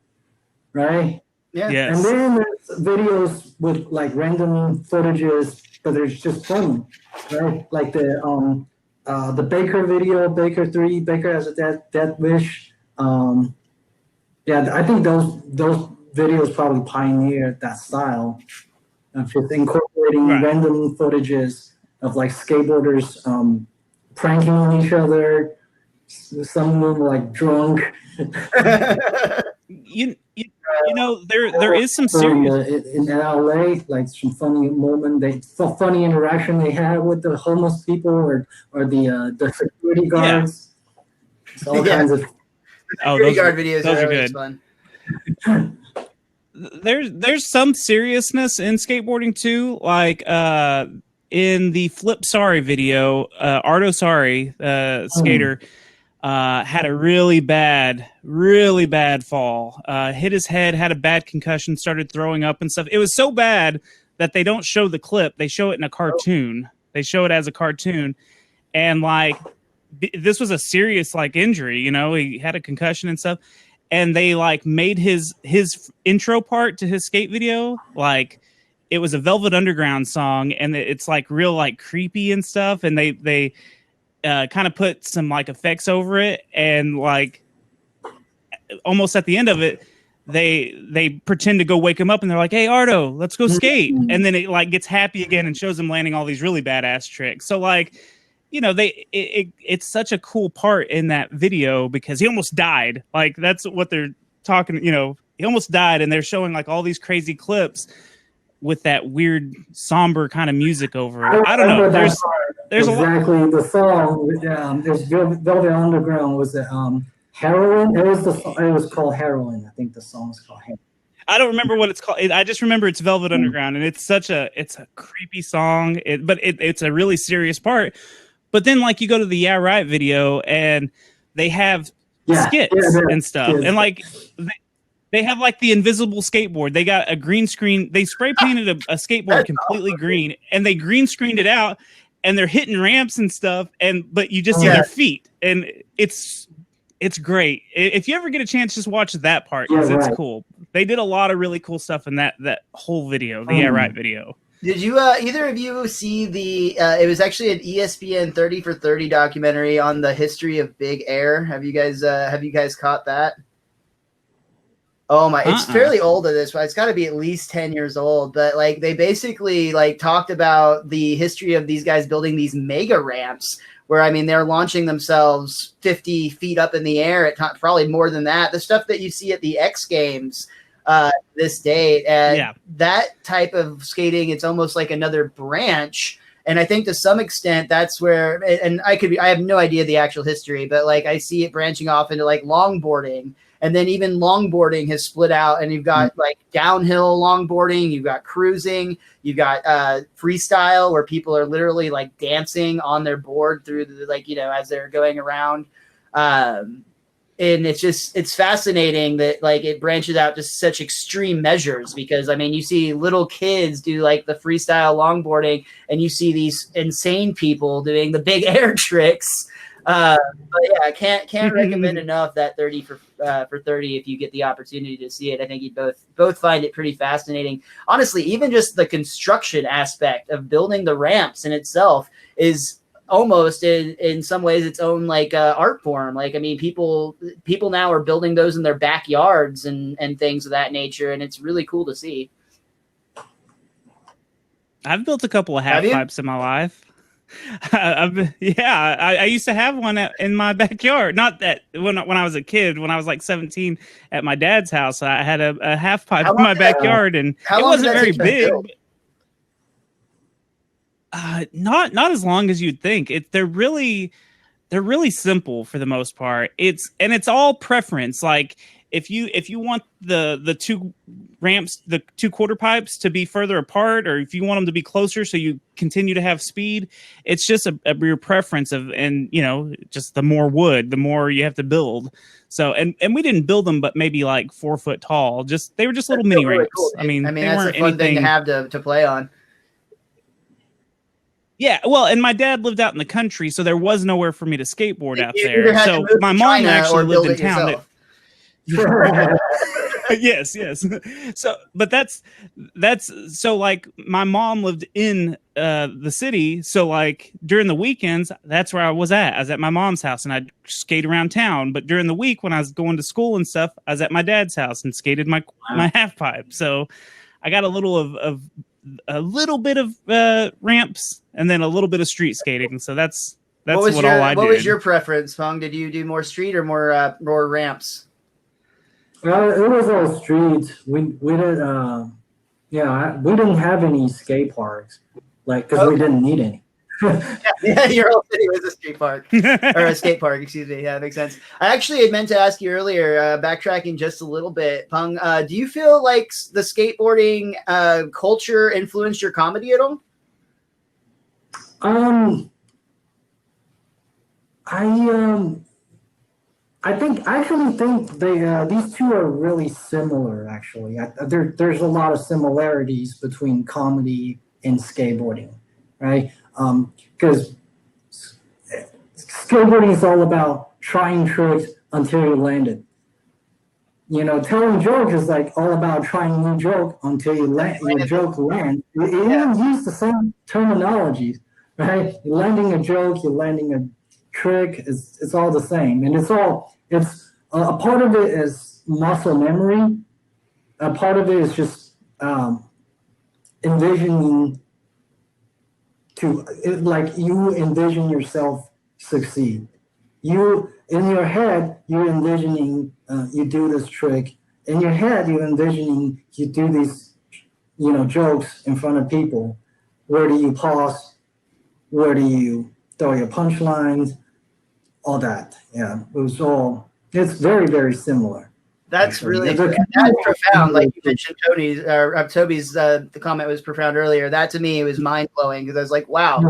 right? Yeah. Yes. And then there's videos with like random footages, but they're just funny, right? Like the Baker video, Baker has a death wish. Yeah, I think those videos probably pioneered that style of just incorporating random footages of like skateboarders pranking each other. Some of them like drunk. You know, there is some serious in LA, like some funny moment, funny interaction they had with the homeless people or the security guards. It's all kinds of security guard videos those are always good. Fun. There's some seriousness in skateboarding too, like in the Flip Sorry video, Ardo Sorry, skater, had a really bad fall, hit his head, had a bad concussion, started throwing up and stuff. It was so bad that they don't show the clip. They show it in a cartoon. They show it as a cartoon. And like, this was a serious like injury, you know, he had a concussion and stuff. And they like made his intro part to his skate video, like it was a Velvet Underground song, and it's like real like creepy and stuff. And they kind of put some like effects over it, and like almost at the end of it, they pretend to go wake him up, and they're like, "Hey, Ardo, let's go skate." And then it like gets happy again and shows him landing all these really badass tricks. So like, you know, it's such a cool part in that video because he almost died. Like that's what they're talking, you know, he almost died, and they're showing like all these crazy clips with that weird somber kind of music over it. I don't know. There's exactly the song. There's Velvet Underground was Heroin. It was called Heroin. I think the song is called Heroin. I don't remember what it's called. I just remember it's Velvet Underground, and it's a creepy song. But it's a really serious part. But then like you go to the Yeah Right video, and they have skits and stuff, and like They have like the invisible skateboard. They got a green screen. They spray painted a skateboard completely green, and they green screened it out. And they're hitting ramps and stuff, but you just see their feet, and it's great. If you ever get a chance, just watch that part because it's cool. They did a lot of really cool stuff in that whole video, the Yeah Right video. Did you either of you see the? It was actually an ESPN 30 for 30 documentary on the history of Big Air. Have you guys caught that? Oh my! It's fairly old at this point. It's got to be at least 10 years old. But like, they basically like talked about the history of these guys building these mega ramps. Where I mean, they're launching themselves 50 feet up in the air at probably more than that. The stuff that you see at the X Games this date, and that type of skating, it's almost like another branch. And I think to some extent that's where, and I have no idea the actual history, but like I see it branching off into like longboarding. And then even longboarding has split out, and you've got like downhill longboarding, you've got cruising, you've got freestyle where people are literally like dancing on their board through the, like, you know, as they're going around. And it's fascinating that like it branches out to such extreme measures, because I mean, you see little kids do like the freestyle longboarding, and you see these insane people doing the big air tricks. But yeah, I can't recommend enough that 30 for 30 if you get the opportunity to see it. I think you both find it pretty fascinating. Honestly, even just the construction aspect of building the ramps in itself is almost in some ways its own like art form. Like, I mean, people now are building those in their backyards and things of that nature, and it's really cool to see. I've built a couple of half pipes in my life. I used to have one in my backyard. Not that when I was a kid, when I was like 17 at my dad's house, I had a half pipe in my backyard, and it wasn't very big. Not as long as you'd think. They're really simple for the most part. It's all preference. Like if you want the two ramps, the two quarter pipes to be further apart, or if you want them to be closer so you continue to have speed, it's just your preference of, and you know, just the more wood, the more you have to build. So and we didn't build them, but maybe like 4 foot tall. They were just little mini really ramps. Cool. I mean that's a fun thing to have to play on. Yeah, well, and my dad lived out in the country, so there was nowhere for me to skateboard out there. So my mom actually lived in town. Yes. So, but that's so like my mom lived in the city. So like during the weekends, that's where I was at. I was at my mom's house, and I'd skate around town. But during the week, when I was going to school and stuff, I was at my dad's house and skated my half pipe. So I got a little bit of ramps, and then a little bit of street skating. So that's all I did. What was your preference, Peng? Did you do more street or more ramps? It was all street. We did we didn't have any skate parks, like, because we didn't need any. yeah, your whole city was a street park or a skate park. Excuse me. Yeah, that makes sense. I actually had meant to ask you earlier, backtracking just a little bit, Peng. Do you feel like the skateboarding culture influenced your comedy at all? I actually think these two are really similar. Actually, there's a lot of similarities between comedy and skateboarding, right? Because skateboarding is all about trying tricks until you land it. You know, telling jokes is like all about trying a new joke until your joke lands. You even use the same terminologies, right? You're landing a joke, you're landing a trick. It's all the same, and it's a part of it is muscle memory. A part of it is just envisioning you envision yourself succeed. You in your head, you're envisioning you do this trick. In your head, you're envisioning you do these, jokes in front of people. Where do you pause? Where do you throw your punchlines? All that. Yeah, it's very, very similar. That's really that's profound. Like you mentioned, Toby's the comment was profound earlier. That to me was mind blowing, because I was like, wow,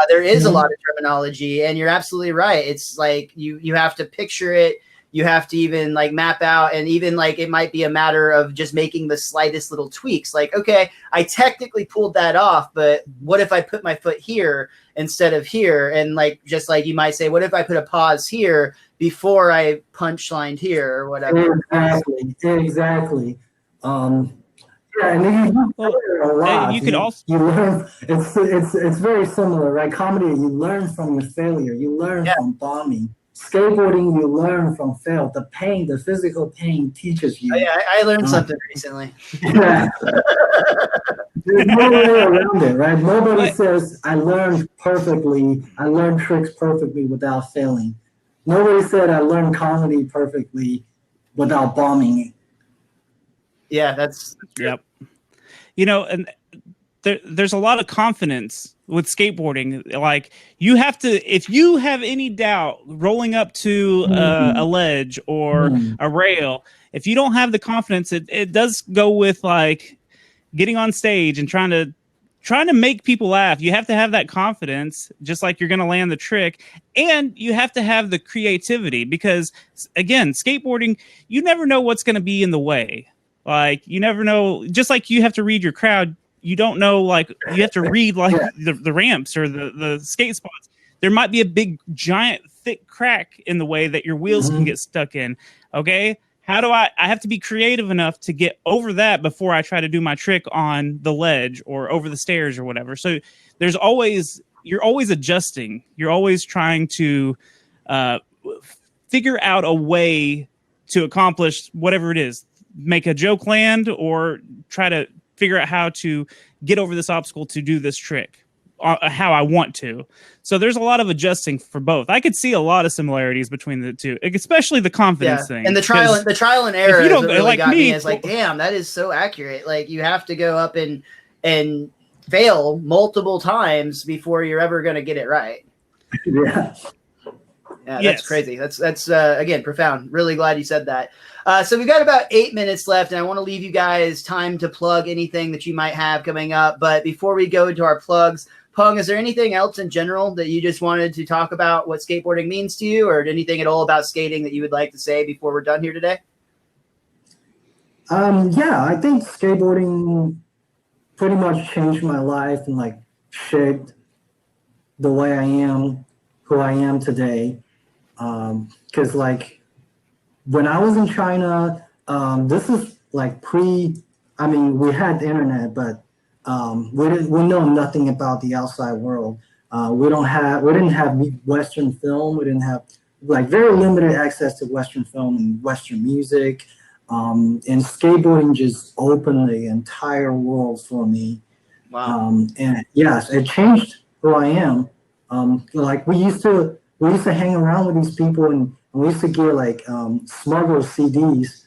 there is a lot of terminology, and you're absolutely right. It's like you have to picture it. you have to even like map out, and even like it might be a matter of just making the slightest little tweaks. Like, okay, I technically pulled that off, but what if I put my foot here instead of here? And like, just like you might say, what if I put a pause here before I punchlined here or whatever? Exactly. Yeah, and then you learn a lot. You could also learn. It's very similar, right? Comedy, you learn from your failure. You learn from bombing. Skateboarding, you learn from fail. The pain, the physical pain, teaches you. Oh, yeah, I learned something recently. Yeah. There's no way around it, right? Nobody says I learned perfectly. I learned tricks perfectly without failing. Nobody said I learned comedy perfectly without bombing it. Yeah, that's yep. You know, and there's a lot of confidence with skateboarding. Like, you have to, if you have any doubt rolling up to a ledge or a rail, if you don't have the confidence, it does go with like getting on stage and trying to make people laugh. You have to have that confidence, just like you're going to land the trick, and you have to have the creativity, because again, skateboarding, you never know what's going to be in the way. Like, you never know, just like you have to read your crowd, you don't know, like, you have to read like the ramps or the skate spots. There might be a big, giant, thick crack in the way that your wheels can get stuck in. Okay. How do I have to be creative enough to get over that before I try to do my trick on the ledge or over the stairs or whatever. So you're always adjusting. You're always trying to figure out a way to accomplish whatever it is. Make a joke land or try to figure out how to get over this obstacle to do this trick how I want to. So there's a lot of adjusting for both. I could see a lot of similarities between the two, especially the confidence thing. And the trial and error. If you don't really like got me, it's like, damn, that is so accurate. Like, you have to go up and fail multiple times before you're ever going to get it right. Yeah. Yeah, that's crazy. That's again, profound. Really glad you said that. So we've got about 8 minutes left, and I want to leave you guys time to plug anything that you might have coming up. But before we go into our plugs, Peng, is there anything else in general that you just wanted to talk about what skateboarding means to you, or anything at all about skating that you would like to say before we're done here today? Yeah, I think skateboarding pretty much changed my life and like shaped the way I am, who I am today. Because like when I was in China, this is like we had the internet, but we know nothing about the outside world. We didn't have Western film. We didn't have like very limited access to Western film and Western music. And skateboarding just opened the entire world for me. Wow. And yes, it changed who I am. Like we used to hang around with these people, and we used to get like smuggled CDs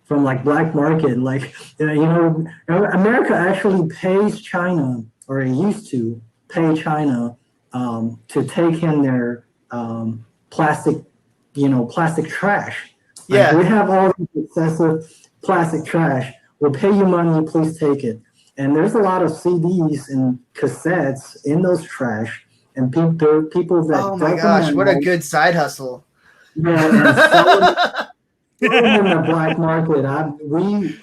from like black market. Like, America actually pays China, or it used to pay China to take in their plastic trash. Like, we have all this excessive plastic trash. We'll pay you money, please take it. And there's a lot of CDs and cassettes in those trash, and people that. Oh my gosh, what a good side hustle! Yeah, and selling in the black market. We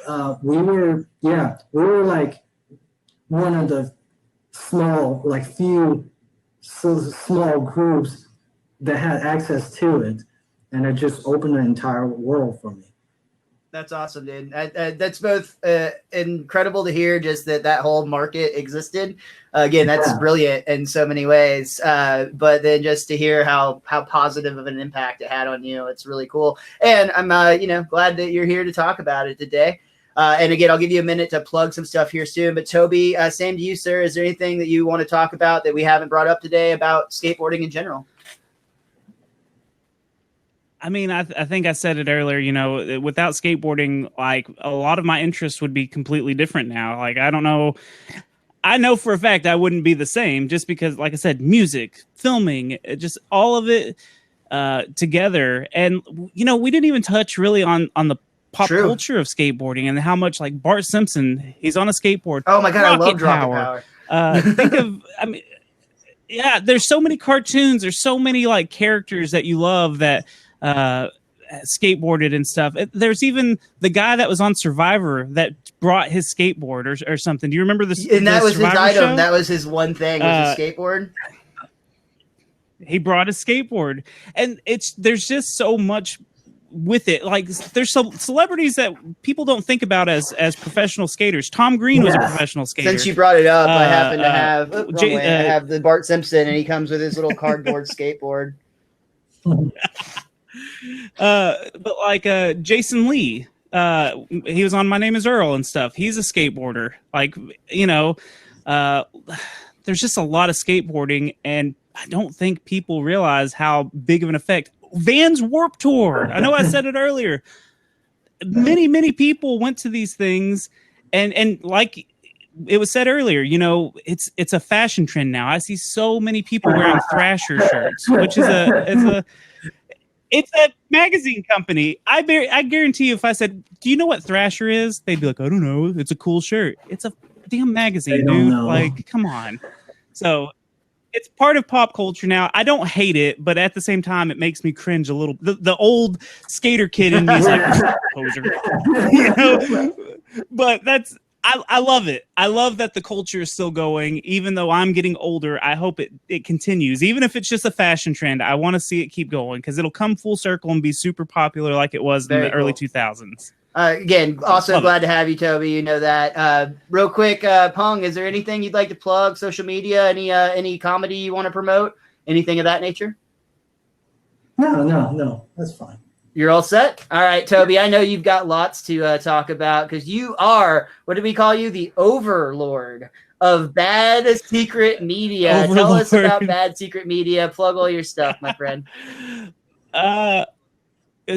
were like one of the small groups that had access to it, and it just opened the entire world for me. That's awesome, dude. That's both incredible to hear, just that whole market existed. Again, that's brilliant in so many ways. But then just to hear how positive of an impact it had on you, it's really cool. And I'm glad that you're here to talk about it today. And again, I'll give you a minute to plug some stuff here soon. But Toby, same to you, sir. Is there anything that you want to talk about that we haven't brought up today about skateboarding in general? I mean, I think I said it earlier, without skateboarding, like, a lot of my interests would be completely different now. Like, I don't know. I know for a fact I wouldn't be the same, just because, like I said, music, filming, just all of it together. And, we didn't even touch really on the pop culture of skateboarding and how much, like, Bart Simpson, he's on a skateboard. Oh my God, I love Rocket Power. Think of, there's so many cartoons. There's so many, like, characters that you love that skateboarded and stuff. There's even the guy that was on Survivor that brought his skateboard or something. Do you remember this? And that was Survivor his item. show? That was his one thing, was a skateboard. He brought a skateboard, and there's just so much with it. Like, there's some celebrities that people don't think about as professional skaters. Tom Green was a professional skater. Since you brought it up, I happen to have I have the Bart Simpson, and he comes with his little cardboard skateboard. But like Jason Lee, he was on My Name Is Earl and stuff. He's a skateboarder. Like, there's just a lot of skateboarding, and I don't think people realize how big of an effect Vans Warped Tour. I know I said it earlier. Many people went to these things, and like it was said earlier, it's a fashion trend now. I see so many people wearing Thrasher shirts, which is it's a magazine company. I guarantee you, if I said, "Do you know what Thrasher is?" They'd be like, "I don't know. It's a cool shirt." It's a damn magazine, dude. Like, come on. So it's part of pop culture now. I don't hate it, but at the same time, it makes me cringe a little. The old skater kid in me is like, poser. But I love it. I love that the culture is still going, even though I'm getting older. I hope it continues, even if it's just a fashion trend. I want to see it keep going, because it'll come full circle and be super popular like it was in the early 2000s. Again, also glad to have you, Toby. You know that. Real quick, Peng, is there anything you'd like to plug? Social media? Any comedy you want to promote? Anything of that nature? No. That's fine. You're all set? All right, Toby, I know you've got lots to talk about, because you are, what do we call you? The overlord of Bad Secret Media. Overlord. Tell us about Bad Secret Media. Plug all your stuff, my friend.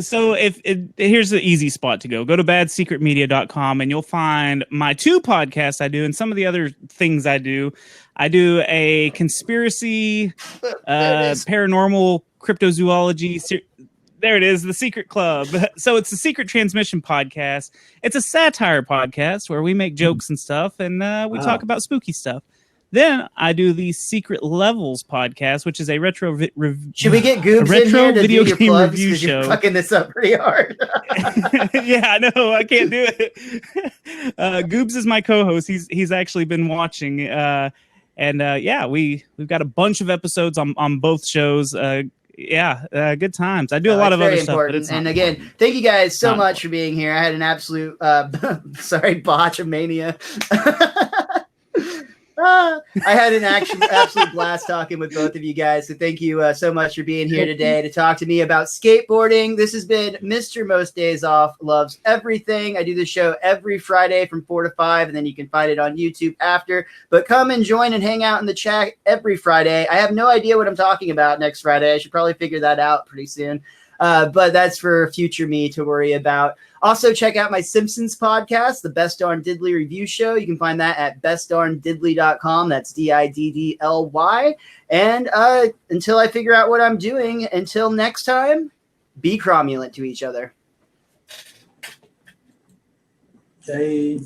So here's the easy spot to go. Go to badsecretmedia.com, and you'll find my 2 podcasts I do and some of the other things I do. I do a conspiracy, paranormal, cryptozoology. There it is, The Secret Club. So it's the Secret Transmission podcast. It's a satire podcast where we make jokes and stuff, and we talk about spooky stuff. Then I do the Secret Levels podcast, which is a retro Should we get Goobs in here to video do your game plugs, review show? You're fucking this up pretty hard. Yeah, I know. I can't do it. Goobs is my co-host. He's actually been watching. Yeah, we've got a bunch of episodes on both shows. Good times. I do a lot of other stuff, but it's and again, important. Thank you guys so much for being here. I had an absolute botch of mania. I had an absolute blast talking with both of you guys. So thank you so much for being here today to talk to me about skateboarding. This has been Mr. Most Days Off Loves Everything. I do the show every Friday from 4 to 5, and then you can find it on YouTube after. But come and join and hang out in the chat every Friday. I have no idea what I'm talking about next Friday. I should probably figure that out pretty soon. But that's for future me to worry about. Also, check out my Simpsons podcast, the Best Darn Diddly Review Show. You can find that at bestdarndiddly.com. That's DIDDLY. And until I figure out what I'm doing, until next time, be cromulent to each other. Okay.